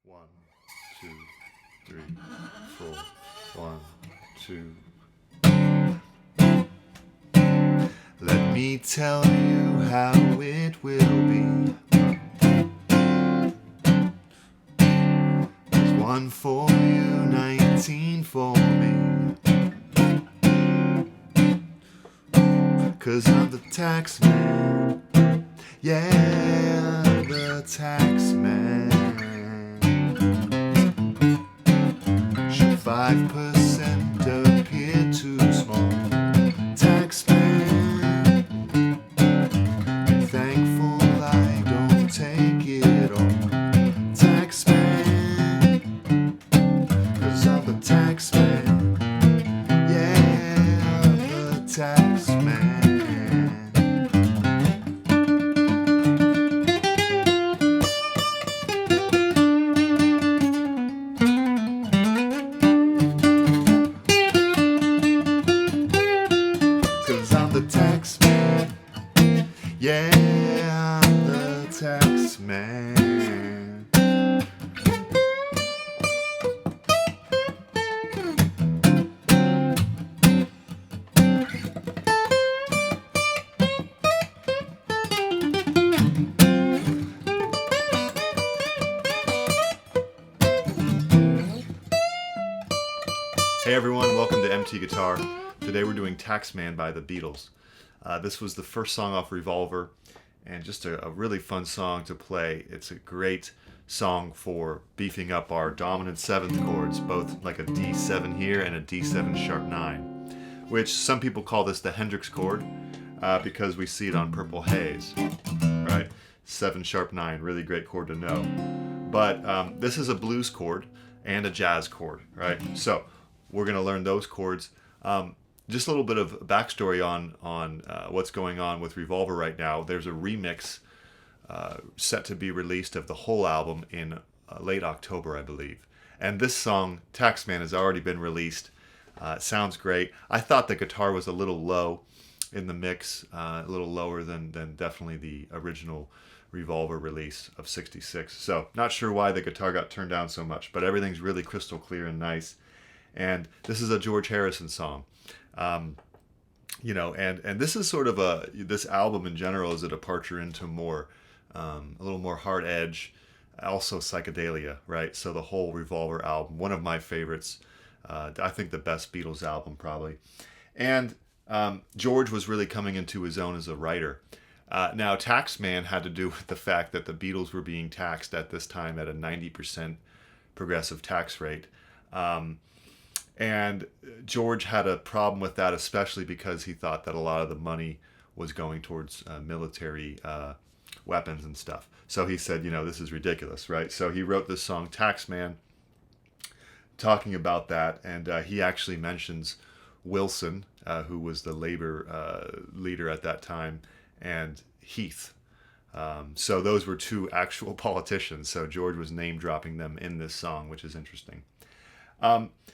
1, 2, 3, 4. 1, 2. Let me tell you how it will be. There's 1 for you, 19 for me. 'Cause I'm the Taxman. Yeah, the Taxman. Should 5% appear too small? Taxman. Thankful I don't take it all. Taxman. 'Cause I'm the Taxman. Yeah, the Taxman. The Taxman, yeah, I'm the Taxman. Hey everyone, welcome to MT Guitar. Today we're doing Taxman by the Beatles. This was the first song off Revolver, and just a really fun song to play. It's a great song for beefing up our dominant 7th chords, both like a D7 here and a D7 sharp 9, which some people call this the Hendrix chord because we see it on Purple Haze, right? 7 sharp 9, really great chord to know. But this is a blues chord and a jazz chord, right? So we're going to learn those chords. Just a little bit of backstory on what's going on with Revolver right now. There's a remix set to be released of the whole album in late October, I believe. And this song, Taxman, has already been released. It sounds great. I thought the guitar was a little low in the mix, a little lower than definitely the original Revolver release of '66. So not sure why the guitar got turned down so much, but everything's really crystal clear and nice. And this is a George Harrison song. You know, and this is sort of this album in general is a departure into more, a little more hard edge, also psychedelia, right? So the whole Revolver album, one of my favorites, I think the best Beatles album probably. And George was really coming into his own as a writer. Now Taxman had to do with the fact that the Beatles were being taxed at this time at a 90% progressive tax rate. And George had a problem with that, especially because he thought that a lot of the money was going towards military weapons and stuff. So he said, you know, this is ridiculous, right? So he wrote this song, Taxman, talking about that. And he actually mentions Wilson, who was the labor leader at that time, and Heath. So those were 2 actual politicians. So George was name dropping them in this song, which is interesting.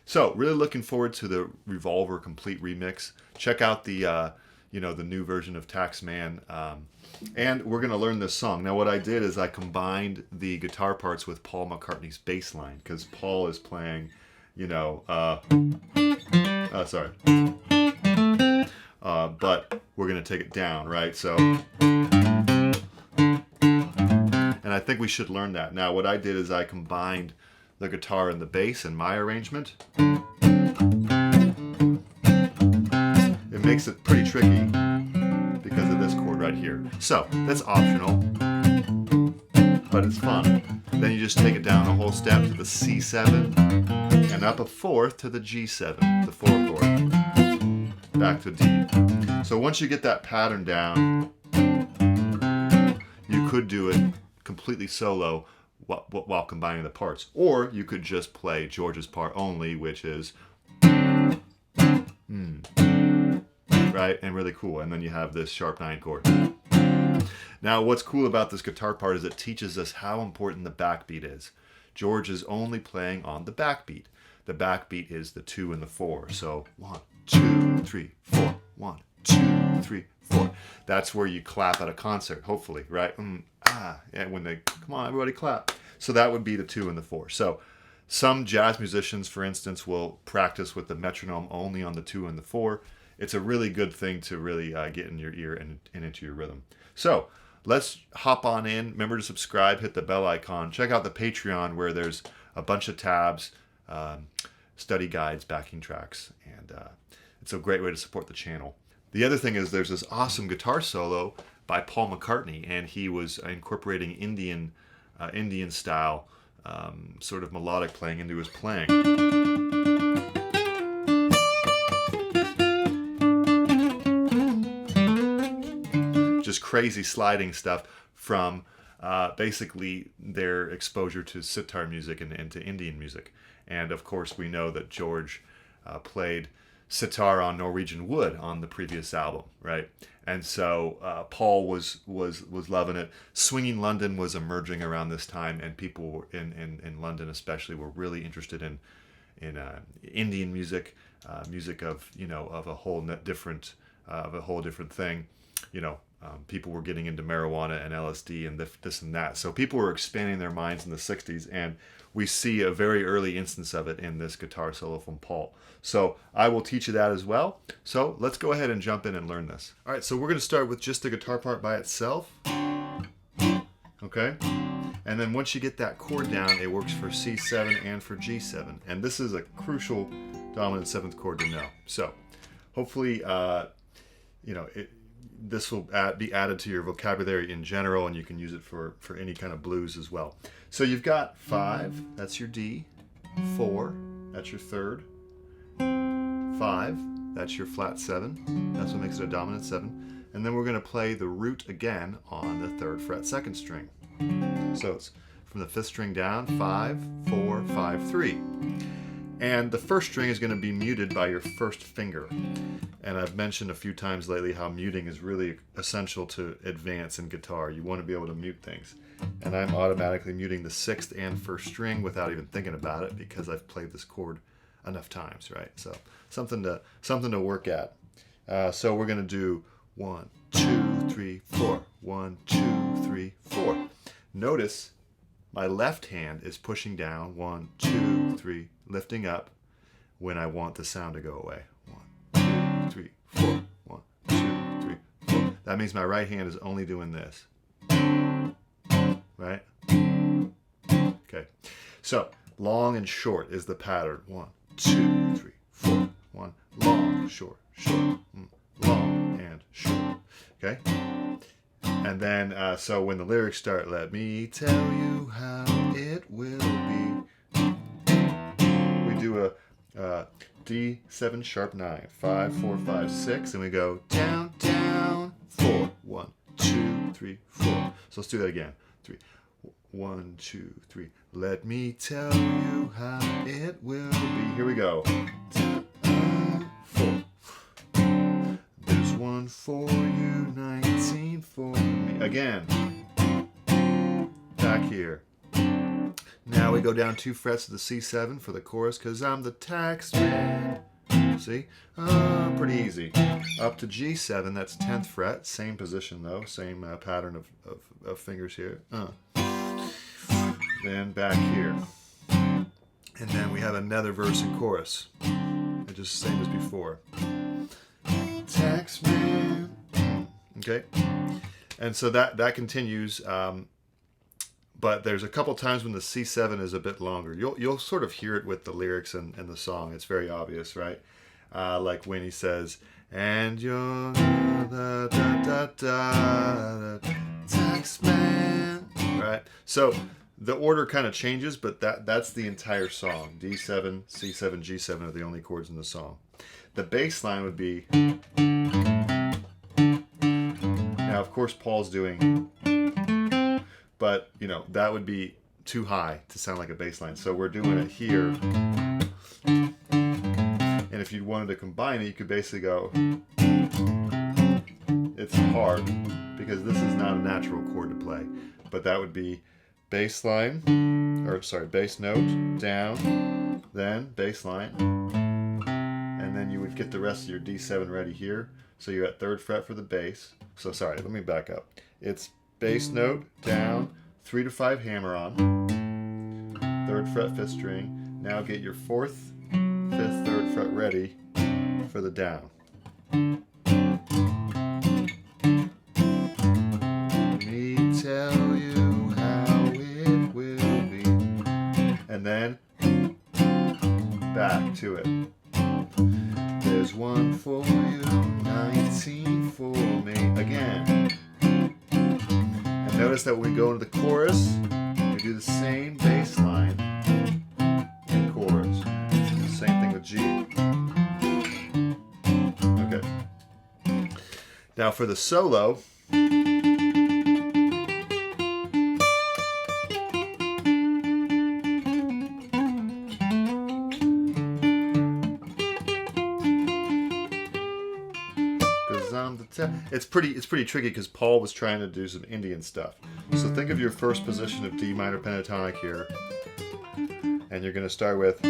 So really looking forward to the Revolver complete remix. Check out the the new version of Taxman, and we're gonna learn this song. Now what I did is I combined the guitar parts with Paul McCartney's bass line, because Paul is playing, but we're gonna take it down, right? So, and I think we should learn that. Now what I did is I combined the guitar and the bass in my arrangement. It makes it pretty tricky because of this chord right here. So that's optional, but it's fun. Then you just take it down a whole step to the C7 and up a 4th to the G7, the 4 chord, back to D. So once you get that pattern down, you could do it completely solo while combining the parts, or you could just play George's part only, which is right, and really cool. And then you have this sharp 9 chord. Now what's cool about this guitar part is it teaches us how important the backbeat is. George is only playing on the backbeat. The backbeat is the 2 and the 4. So 1, 2, 3, 4. 1, 2, 3, 4. That's where you clap at a concert, hopefully, right? Yeah, when they, come on, everybody clap. So that would be the 2 and the 4. So some jazz musicians, for instance, will practice with the metronome only on the 2 and the 4. It's a really good thing to really get in your ear and into your rhythm. So let's hop on in. Remember to subscribe, hit the bell icon. Check out the Patreon where there's a bunch of tabs, study guides, backing tracks, and it's a great way to support the channel. The other thing is there's this awesome guitar solo by Paul McCartney, and he was incorporating Indian style sort of melodic playing into his playing. Just crazy sliding stuff from basically their exposure to sitar music and to Indian music. And of course we know that George played sitar on Norwegian Wood on the previous album, right? And so Paul was loving it. Swinging London was emerging around this time, and people in London especially were really interested in Indian music, music of of a whole different thing. People were getting into marijuana and LSD and this and that. So people were expanding their minds in the 60s, and we see a very early instance of it in this guitar solo from Paul. So I will teach you that as well. So let's go ahead and jump in and learn this. All right, so we're going to start with just the guitar part by itself. Okay? And then once you get that chord down, it works for C7 and for G7. And this is a crucial dominant 7th chord to know. So hopefully, this will be added to your vocabulary in general, and you can use it for any kind of blues as well. So you've got 5, that's your D, 4, that's your 3rd, 5, that's your flat 7, that's what makes it a dominant 7, and then we're going to play the root again on the 3rd fret 2nd string. So it's from the 5th string down, 5, 4, 5, 3. And the 1st string is going to be muted by your 1st finger. And I've mentioned a few times lately how muting is really essential to advance in guitar. You want to be able to mute things. And I'm automatically muting the 6th and 1st string without even thinking about it because I've played this chord enough times, right? So something to work at. So we're going to do 1, 2, 3, 4. 1, 2, 3, 4. Notice my left hand is pushing down, 1, 2, 3, lifting up when I want the sound to go away. 1, 2, 3, 4. 1, 2, 3, 4. That means my right hand is only doing this. Right? Okay. So long and short is the pattern. 1, 2, 3, 4. 1, long, short, short, long and short. Okay? And then, so when the lyrics start, let me tell you how it will be. We do a D7 sharp 9, 5, 4, 5, 6, and we go down, down, 4, 1, 2, 3, 4. So let's do that again. 3, 1, 2, 3. Let me tell you how it will be. Here we go. 4. There's one for you, 19 for me. Again. Back here. Now we go down 2 frets to the C7 for the chorus, because I'm the Taxman. See? Pretty easy. Up to G7, that's 10th fret. Same position though, same pattern of fingers here. Then back here. And then we have another verse and chorus. It's just the same as before. Taxman. Okay? And so that continues. But there's a couple times when the C7 is a bit longer. You'll sort of hear it with the lyrics and the song. It's very obvious, right? Like when he says, and you're da da da da Taxman, right? So the order kind of changes, but that's the entire song. D7, C7, G7 are the only chords in the song. The bass line would be. Now, of course, Paul's doing. But, that would be too high to sound like a bass line. So we're doing it here. And if you wanted to combine it, you could basically go. It's hard because this is not a natural chord to play. But that would be bass line, bass note, down, then bass line. And then you would get the rest of your D7 ready here. So you're at 3rd fret for the bass. So sorry, let me back up. It's bass note, down, 3 to 5 hammer on, 3rd fret, 5th string. Now get your 4th, 5th, 3rd fret ready for the down. Let me tell you how it will be. And then back to it. There's one for you, 19 for me. Again. And notice that when we go into the chorus, we do the same bass line in chords. Same thing with G. Okay. Now for the solo, it's pretty tricky because Paul was trying to do some Indian stuff. So think of your first position of D minor pentatonic here, and you're going to start with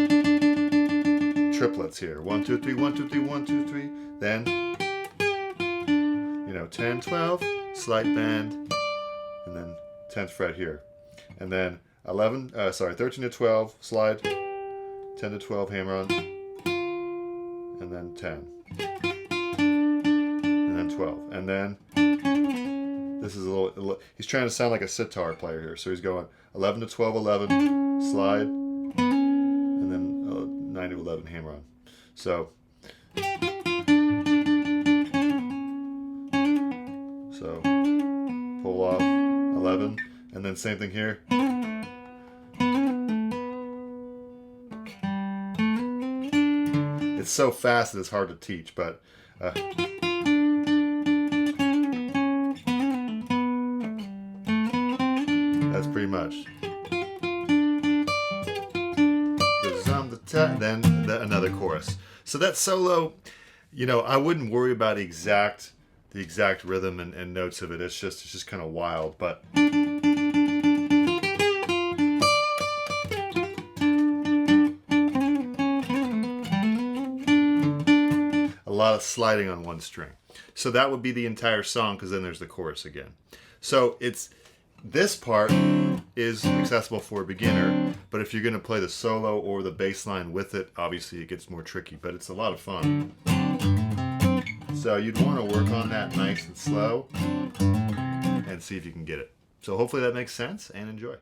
triplets here. 1, 2, 3, 1, 2, 3, 1, 2, 3. Then 10, 12, slight bend, and then 10th fret here, and then 13 to 12, slide, 10 to 12, hammer on, and then 10. 12, and then this is a little, he's trying to sound like a sitar player here, so he's going 11 to 12, 11, slide, and then 9 to 11, hammer on. So pull off 11, and then same thing here. It's so fast that it's hard to teach, but that's pretty much. Then another chorus. So that solo, I wouldn't worry about the exact rhythm and notes of it. It's just kind of wild, but a lot of sliding on one string. So that would be the entire song, because then there's the chorus again. So this part is accessible for a beginner, but if you're going to play the solo or the bass line with it, obviously it gets more tricky, but it's a lot of fun. So you'd want to work on that nice and slow and see if you can get it. So hopefully that makes sense, and enjoy.